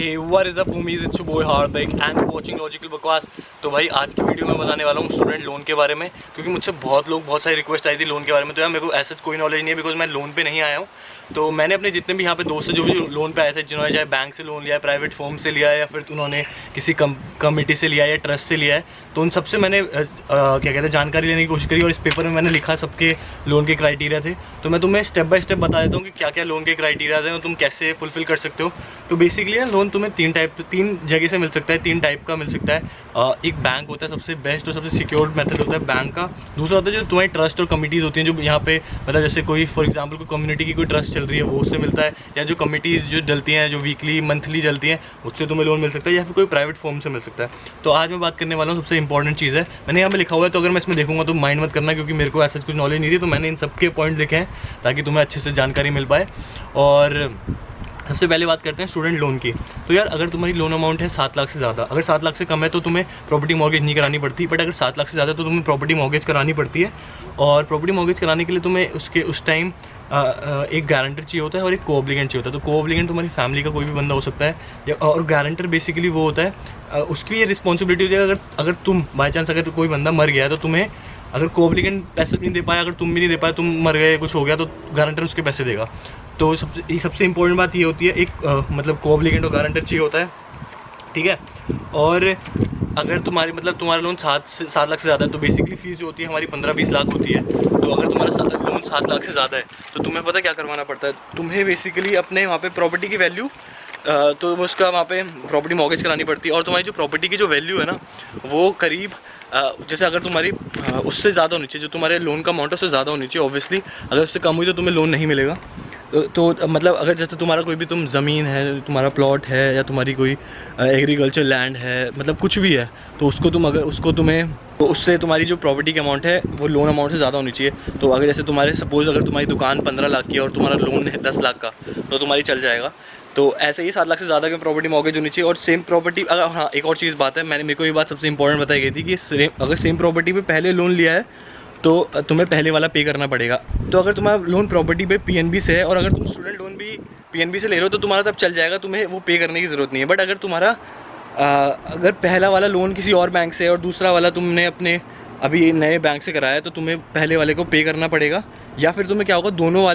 Hey, what is up homies? It's your boy Hardik and watching logical बकवास। तो भाई आज की वीडियो में बताने वाला हूँ स्टूडेंट लोन के बारे में, क्योंकि मुझसे बहुत सारी रिक्वेस्ट आई थी लोन के बारे में। तो यार मेरे को ऐसा कोई नॉलेज नहीं है, बिकॉज मैं लोन पे नहीं आया हूँ। तो मैंने अपने जितने भी यहाँ पे दोस्त जो भी लोन पे आए थे, जिन्होंने चाहे बैंक से लोन लिया है, प्राइवेट फर्म से लिया है, या फिर उन्होंने किसी कमेटी से लिया है या ट्रस्ट से लिया है, तो उन सबसे मैंने क्या कहते हैं जानकारी लेने की कोशिश करी। और इस पेपर में मैंने लिखा सबके लोन के क्राइटेरिया थे। तो मैं तुम्हें स्टेप बाय स्टेप बता देता हूँ कि क्या क्या लोन के क्राइटेरियाज हैं और तुम कैसे फुलफिल कर सकते हो। तो बेसिकली लोन तुम्हें तीन जगह से मिल सकता है, 3 टाइप का मिल सकता है। एक बैंक होता है सबसे बेस्ट और सबसे सिक्योर मेथड होता है बैंक का। दूसरा होता है जो तुम्हारी ट्रस्ट और कमिटीज़ होती हैं, जो यहाँ पे मतलब जैसे कोई फॉर एग्जांपल कोई कम्युनिटी की कोई ट्रस्ट चल रही है वो उससे मिलता है, या जो कमिटीज़ जो डलती हैं, जो वीकली मंथली डलती हैं, उससे तुम्हें लोन मिल सकता है, या फिर कोई प्राइवेट फॉर्म से मिल सकता है। तो आज मैं बात करने वाला हूँ सबसे इंपॉर्टेंट चीज़ है, मैंने यहाँ पे लिखा हुआ है, तो अगर मैं इसमें देखूंगा तो माइंड मत करना, क्योंकि मेरे को ऐसा कुछ नॉलेज नहीं थी। तो मैंने इन सबके पॉइंट लिखे हैं ताकि तुम्हें अच्छे से जानकारी मिल पाए। और सबसे पहले बात करते हैं स्टूडेंट लोन की। तो यार अगर तुम्हारी लोन अमाउंट है 7 लाख से ज़्यादा, अगर 7 लाख से कम है तो तुम्हें प्रॉपर्टी मॉर्गेज नहीं करानी पड़ती, बट अगर 7 लाख से ज़्यादा तो तुम्हें प्रॉपर्टी मॉर्गेज करानी पड़ती है। और प्रॉपर्टी मॉर्गेज कराने के लिए तुम्हें उस टाइम एक गारंटर चाहिए होता है और एक को-ऑब्लिगेंट चाहिए होता है। तो को-ऑब्लिगेंट तुम्हारी फैमिली का कोई भी बंदा हो सकता है, और गारंटर बेसिकली वो होता है, उसकी ये रिस्पॉन्सिबिलिटी होती है अगर तुम बाई चांस अगर कोई बंदा मर गया है तो तुम्हें अगर को-ऑब्लिगेंट पैसे नहीं दे पाया, अगर तुम भी नहीं दे पाए, तुम मर गए, कुछ हो गया, तो गारंटर उसके पैसे देगा। तो सबसे इंपॉर्टेंट बात ये होती है, एक मतलब को-ऑब्लिगेंट और गारंटर चाहिए होता है, ठीक है। और अगर तुम्हारा लोन 7 लाख से ज़्यादा है तो बेसिकली फीस जो होती है हमारी 15-20 लाख होती है। तो अगर तुम्हारा लोन 7 लाख से ज़्यादा है तो तुम्हें पता क्या करवाना पड़ता है, तुम्हें बेसिकली अपने वहाँ पे प्रॉपर्टी की वैल्यू तो उसका वहाँ पे प्रॉपर्टी मॉर्गेज करानी पड़ती है। और तुम्हारी जो प्रॉपर्टी की जो वैल्यू है ना, वो करीब जैसे अगर तुम्हारी उससे ज़्यादा होनी चाहिए, जो तुम्हारे लोन का अमाउंट है उससे ज़्यादा होनी चाहिए ऑब्वियसली। अगर उससे कम हुई तो तुम्हें लोन नहीं मिलेगा। तो मतलब अगर जैसे तुम्हारा कोई भी ज़मीन है, तुम्हारा प्लॉट है, या तुम्हारी कोई एग्रीकल्चर लैंड है, मतलब कुछ भी है, तो उससे तुम्हारी जो प्रॉपर्टी की अमाउंट है वो लोन अमाउंट से ज़्यादा होनी चाहिए। तो अगर जैसे सपोज़ अगर तुम्हारी दुकान 15 लाख की है और तुम्हारा लोन है 10 लाख का, तो तुम्हारी चल जाएगा। तो ऐसे ही 7 लाख से ज़्यादा की प्रॉपर्टी मॉर्गेज होनी चाहिए। और सेम प्रॉपर्टी अगर, हाँ एक और चीज़ बात है, मेरे को ये बात सबसे इंपॉर्टेंट बताई गई थी कि अगर सेम प्रॉपर्टी पे पहले लोन लिया है तो तुम्हें पहले वाला पे करना पड़ेगा। तो अगर तुम्हारा लोन प्रॉपर्टी पे पीएनबी से है, और अगर तुम स्टूडेंट लोन भी पीएनबी से ले रहे हो, तो तुम्हारा तब चल जाएगा, तुम्हें वो पे करने की ज़रूरत नहीं है। बट अगर तुम्हारा अगर पहला वाला लोन किसी और बैंक से है और दूसरा वाला तुमने अपने अभी नए बैंक से कराया है, तो तुम्हें पहले वाले को पे करना पड़ेगा। या फिर तुम्हें क्या होगा, दोनों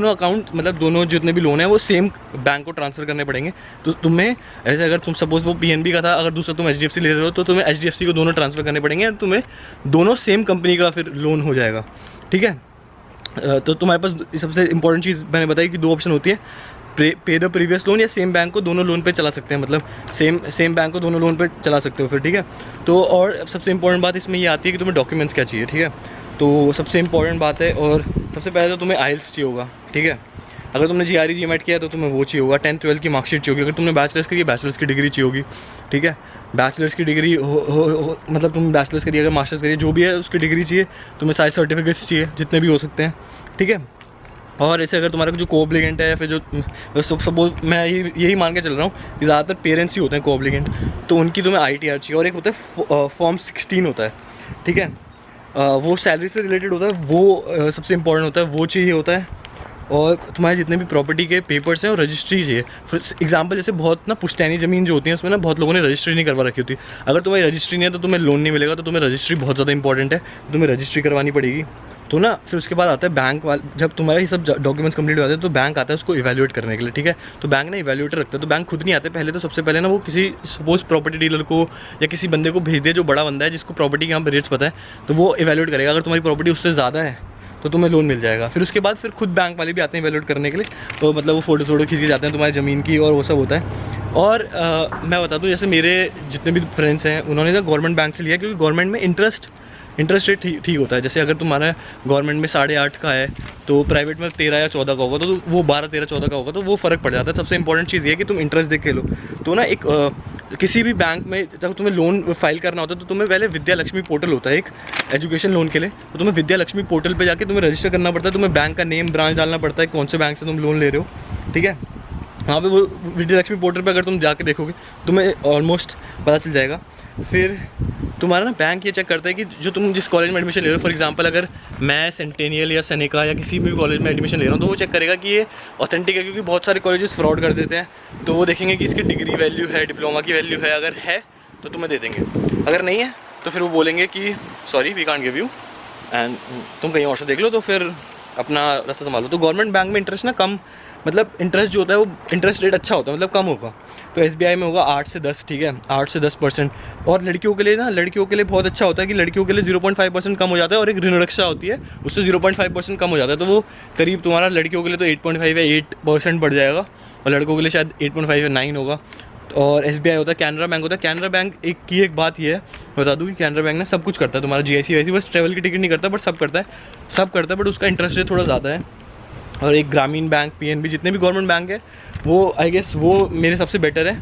अकाउंट मतलब दोनों जितने भी लोन है वो सेम बैंक को ट्रांसफ़र करने पड़ेंगे। तो तुम्हें ऐसे अगर तुम सपोज़ वो पीएनबी का था, अगर दूसरा तुम एचडीएफसी ले रहे हो, तो तुम्हें एचडीएफसी को दोनों ट्रांसफ़र करने पड़ेंगे, और तुम्हें दोनों सेम कंपनी का फिर लोन हो जाएगा, ठीक है। तो तुम्हारे पास सबसे इंपॉर्टेंट चीज़ मैंने बताई कि 2 ऑप्शन होती है, पे द प्रीवियस लोन, या सेम बैंक को दोनों लोन पे चला सकते हैं, मतलब सेम बैंक को दोनों लोन पे चला सकते हो फिर, ठीक है। तो और सबसे इंपॉर्टेंट बात इसमें ये आती है कि तुम्हें डॉक्यूमेंट्स क्या चाहिए, ठीक है। तो सबसे इंपॉर्टेंट बात है, और सबसे पहले तो तुम्हें आइल्स चाहिए होगा, ठीक है। अगर तुमने जीआरई जीमेट किया तो तुम्हें वो चाहिए होगा। 10th-12th की मार्कशीट चाहिए होगी। अगर तुमने बैचलर्स करी, बैचलर्स की डिग्री चाहिए होगी, ठीक है। बैचलर्स की डिग्री मतलब तुम बैचलर्स करिए, अगर मास्टर्स करिए, जो भी है उसकी डिग्री चाहिए। तुम्हें सारे सर्टिफिकेट्स चाहिए जितने भी हो सकते हैं, ठीक है। और ऐसे अगर तुम्हारा जो को-ऑब्लिगेंट है, या फिर जो सपोज मैं यही मान के चल रहा हूँ कि ज़्यादातर पेरेंट्स ही होते हैं को-ऑब्लिगेंट, तो उनकी तुम्हें ITR चाहिए। और एक होता है फॉर्म 16 होता है, ठीक है। वो सैलरी से रिलेटेड होता है, वो सबसे इंपॉर्टेंट होता है, वो चाहिए होता है। और तुम्हारे जितने भी प्रॉपर्टी के पेपर्स हैं और रजिस्ट्री चाहिए। फॉर एग्जांपल जैसे बहुत ना पुश्तैनी ज़मीन जो होती है, उसमें ना बहुत लोगों ने रजिस्ट्री नहीं करवा रखी होती। अगर तुम्हारी रजिस्ट्री नहीं है तो तुम्हें लोन नहीं मिलेगा। तो तुम्हें रजिस्ट्री बहुत ज़्यादा इंपॉर्टेंट है, तुम्हें रजिस्ट्री करवानी पड़ेगी। तो ना फिर उसके बाद आता है बैंक वाला, जब तुम्हारे ये सब डॉक्यूमेंट्स कंप्लीट हो जाते हैं तो बैंक आता है उसको इवैल्यूएट करने के लिए, ठीक है। तो बैंक ना इवैल्यूएटर रखता है, तो बैंक खुद नहीं आते पहले। तो सबसे पहले ना वो किसी सपोज प्रॉपर्टी डीलर को या किसी बंदे को भेज दे जो बड़ा बंदा है, जिसको प्रॉपर्टी के यहाँ पर रेट्स पता है, तो वो इवैल्यूएट करेगा। अगर तुम्हारी प्रॉपर्टी उससे ज़्यादा है तो तुम्हें लोन मिल जाएगा। फिर उसके बाद फिर खुद बैंक वाले भी आते हैं इवैल्यूएट करने के लिए, तो मतलब वो फ़ोटो खींच के जाते हैं तुम्हारी ज़मीन की, और वो सब होता है। और मैं बता दूँ, जैसे मेरे जितने भी फ्रेंड्स हैं उन्होंने ना गवर्नमेंट बैंक से लिया, क्योंकि गवर्नमेंट में इंटरेस्ट रेट ठीक होता है। जैसे अगर तुम्हारा गवर्नमेंट में 8.5 का है, तो प्राइवेट में 13 या 14 का होगा, तो वो 12, 13, 14 का होगा, तो वो फ़र्क पड़ जाता है। सबसे इंपॉर्टेंट चीज़ ये है कि तुम इंटरेस्ट देख के लो। तो ना एक किसी भी बैंक में जब तुम्हें लोन फाइल करना होता है, तो तुम्हें पहले विद्या लक्ष्मी पोर्टल होता है एक एजुकेशन लोन के लिए। तो तुम्हें विद्या लक्ष्मी पोर्टल पर जाके तुम्हें रजिस्टर करना पड़ता है, तुम्हें बैंक का नेम, ब्रांच डालना पड़ता है, कौन से बैंक से तुम लोन ले रहे हो, ठीक है। वहाँ पे वो विद्या लक्ष्मी पोर्टल पे अगर तुम जाके देखोगे तुम्हें ऑलमोस्ट पता चल जाएगा। फिर तुम्हारा ना बैंक ये चेक करता है कि जो तुम जिस कॉलेज में एडमिशन ले रहे हो, फॉर एग्जांपल अगर मैं सेंटेनियल या सेनेका या किसी भी कॉलेज में एडमिशन ले रहा हूँ तो वो चेक करेगा कि ये ऑथेंटिक है, क्योंकि बहुत सारे कॉलेजेस फ्रॉड कर देते हैं। तो वो देखेंगे कि इसकी डिग्री वैल्यू है, डिप्लोमा की वैल्यू है, अगर है तो तुम्हें दे देंगे, अगर नहीं है तो फिर वो बोलेंगे कि sorry we can't give you and तुम कहीं और से देख लो, तो फिर अपना रास्ता संभालो। तो गवर्नमेंट बैंक में इंटरेस्ट ना कम, मतलब इंटरेस्ट जो होता है वो इंटरेस्ट रेट अच्छा होता है, मतलब कम होगा। तो SBI में होगा 8 से 10, ठीक है, 8 से 10%। और लड़कियों के लिए ना, लड़कियों के लिए बहुत अच्छा होता है कि लड़कियों के लिए 0.5% कम हो जाता है, और एक ऋण रक्षा होती है उससे 0.5% कम हो जाता है। तो वो करीब तुम्हारा लड़कियों के लिए तो 8.5 या 8% बढ़ जाएगा, और लड़कों के लिए शायद 8.5 या 9 होगा। और SBI होता है, कैनरा बैंक होता है। कैनरा बैंक एक बात ये है, बता दूँ कि कैनरा बैंक ना सब कुछ करता है, तुम्हारा GIC वैसी, बस ट्रैवल की टिकट नहीं करता, बट सब करता है, बट उसका इंटरेस्ट रेट थोड़ा ज़्यादा है। और एक ग्रामीण बैंक, PNB, जितने भी गवर्नमेंट बैंक है वो आई गेस वो मेरे सबसे बेटर है।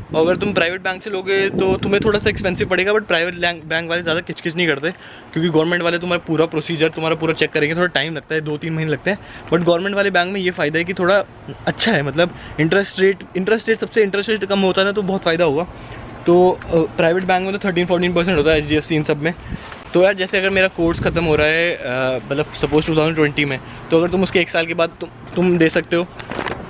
और अगर तुम प्राइवेट बैंक से लोगे तो तुम्हें थोड़ा सा एक्सपेंसिव पड़ेगा, बट प्राइवेट बैंक वाले ज़्यादा किचकिच नहीं करते, क्योंकि गवर्नमेंट वाले तुम्हारा पूरा प्रोसीजर तुम्हारा पूरा चेक करेंगे, थोड़ा टाइम लगता है, 2-3 महीने लगते हैं। बट गवर्नमेंट वाले बैंक में ये फ़ायदा है कि थोड़ा अच्छा है, मतलब इंटरेस्ट रेट सबसे इंटरेस्ट रेट कम होता है ना, तो बहुत फ़ायदा होगा। तो प्राइवेट बैंक में तो 13-14% होता है HDFC इन सब में। तो यार जैसे अगर मेरा कोर्स ख़त्म हो रहा है मतलब सपोज 2020 में, तो अगर तुम उसके 1 साल के बाद तुम दे सकते हो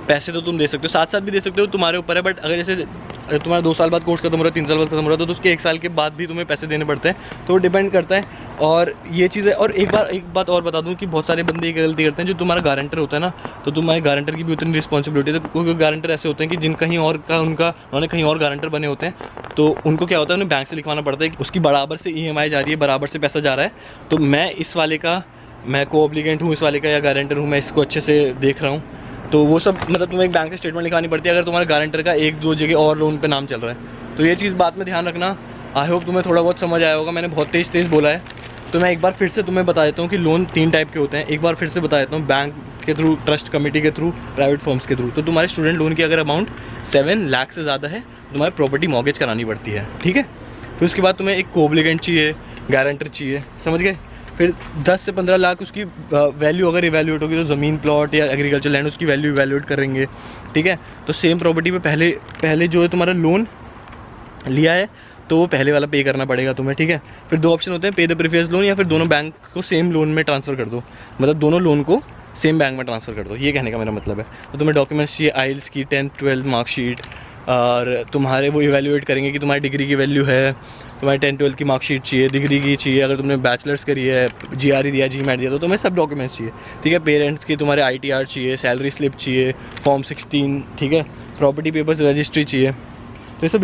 पैसे, तो तुम दे सकते हो, साथ भी दे सकते हो, तुम्हारे ऊपर है। बट अगर जैसे तुम्हारा 2 साल बाद कोर्स खत्म हो रहा है, 3 साल बाद खत्म हो रहा है, तो उसके 1 साल के बाद भी तुम्हें पैसे देने पड़ते हैं, तो डिपेंड करता है। और ये चीज़ है। और एक बात और बता दूं कि बहुत सारे बंदे ये गलती करते हैं, जो तुम्हारा गारंटर होता है ना, तो तुम्हारे गारंटर की भी उतनी रिस्पॉन्सिबिलिटी है। तो कोई गारंटर ऐसे होते हैं कि जिन कहीं और का उन्होंने कहीं और गारंटर बने होते हैं, तो उनको क्या होता है, उन्हें बैंक से लिखवाना पड़ता है कि उसकी बराबर से EMI जा रही है, बराबर से पैसा जा रहा है। तो मैं इस वाले का मैं को-ऑब्लिगेंट हूँ इस वाले का, या गारंटर हूँ, मैं इसको अच्छे से देख रहा हूँ। तो वो सब मतलब तुम्हें एक बैंक से स्टेटमेंट लिखानी पड़ती है अगर तुम्हारे गारंटर का 1-2 जगह और लोन पे नाम चल रहा है। तो ये चीज़ बात में ध्यान रखना। आई होप तुम्हें थोड़ा बहुत समझ आया होगा, मैंने बहुत तेज़ बोला है। तो मैं एक बार फिर से तुम्हें बता देता हूँ कि लोन 3 टाइप के होते हैं। एक बार फिर से बता देता हूँ, बैंक के थ्रू, ट्रस्ट कमेटी के थ्रू, प्राइवेट फर्म्स के थ्रू। तो तुम्हारे स्टूडेंट लोन की अगर अमाउंट 7 लाख से ज़्यादा है, तुम्हारी प्रॉपर्टी मॉर्गेज करानी पड़ती है, ठीक है। फिर उसके बाद तुम्हें एक को-ऑब्लिगेंट चाहिए, गारंटर चाहिए, समझ गए। फिर 10 से 15 लाख उसकी वैल्यू अगर इवैल्यूएट होगी, तो ज़मीन, प्लॉट या एग्रीकल्चर लैंड, उसकी वैल्यू इवैल्यूएट करेंगे, ठीक है। तो सेम प्रॉपर्टी पे पहले जो है तुम्हारा लोन लिया है, तो वो पहले वाला पे करना पड़ेगा तुम्हें, ठीक है। फिर 2 ऑप्शन होते हैं, पे द प्रीवियस लोन, या फिर दोनों बैंक को सेम लोन में ट्रांसफ़र कर दो, मतलब दोनों लोन को सेम बैंक में ट्रांसफ़र कर दो, ये कहने का मेरा मतलब है। तो तुम्हें डॉक्यूमेंट्स चाहिए, IELTS की 10th 12th मार्कशीट, और तुम्हारे वो इवैल्यूएट करेंगे कि तुम्हारी डिग्री की वैल्यू है, तुम्हारी 10th 12th की मार्कशीट चाहिए, डिग्री की चाहिए, अगर तुमने बैचलर्स करी है, GRE दिया, GMAT दिया, तो तुम्हें सब डॉक्यूमेंट्स चाहिए, ठीक है। पेरेंट्स की तुम्हारे ITR चाहिए, सैलरी स्लिप चाहिए, फॉर्म 16, ठीक है, प्रॉपर्टी पेपर्स, रजिस्ट्री चाहिए। तो ये सब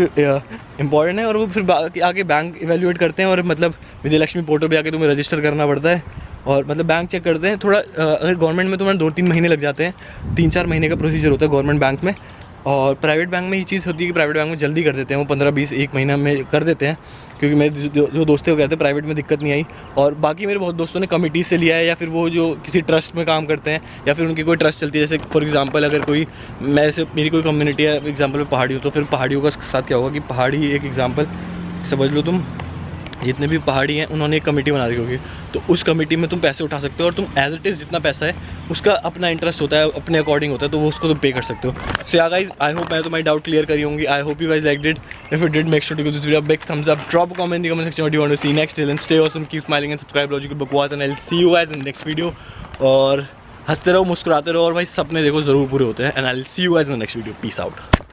इंपॉर्टेंट है। और वो फिर आगे बैंक इवैल्यूएट करते हैं, और मतलब विजय लक्ष्मी पोर्टल पे आके तुम्हें रजिस्टर करना पड़ता है, और मतलब बैंक चेक करते हैं। थोड़ा अगर गवर्नमेंट में तुम्हारे 2-3 महीने लग जाते हैं, 3-4 महीने का प्रोसीजर होता है गवर्नमेंट बैंक में। और प्राइवेट बैंक में ये चीज़ होती है कि प्राइवेट बैंक में जल्दी कर देते हैं, वो 15-20 1 महीना में कर देते हैं, क्योंकि मेरे जो दोस्त वो कहते हैं प्राइवेट में दिक्कत नहीं आई। और बाकी मेरे बहुत दोस्तों ने कमिटी से लिया है, या फिर वो जो किसी ट्रस्ट में काम करते हैं, या फिर उनकी कोई ट्रस्ट चलती है। जैसे फॉर एग्जांपल अगर कोई मेरी कोई कम्युनिटी है, एग्जांपल में पहाड़ी हो, तो फिर पहाड़ियों का साथ क्या होगा कि पहाड़ी एक एग्जांपल समझ लो तुम, जितने भी पहाड़ी हैं उन्होंने एक कमेटी बना रही होगी, तो उस कमेटी में तुम पैसे उठा सकते हो, और तुम एज इट इज़ जितना पैसा है उसका अपना इंटरेस्ट होता है, अपने अकॉर्डिंग होता है, तो वो उसको तुम पे कर सकते हो। सो या गाइस, आई होप मैं तुम्हारी डाउट क्लियर करी होंगी। I hope you guys liked it. If you did, make sure to give this video a big thumbs up, drop a comment in the comment section what you want to see next, till then stay awesome, keep smiling and subscribe Logical Bakwas, and I will see you guys in next video. और हंसते रहो, मुस्कुराते रहो, और भाई सपने देखो जरूर पूरे होते हैं, and I will see you guys in the next video. Peace out.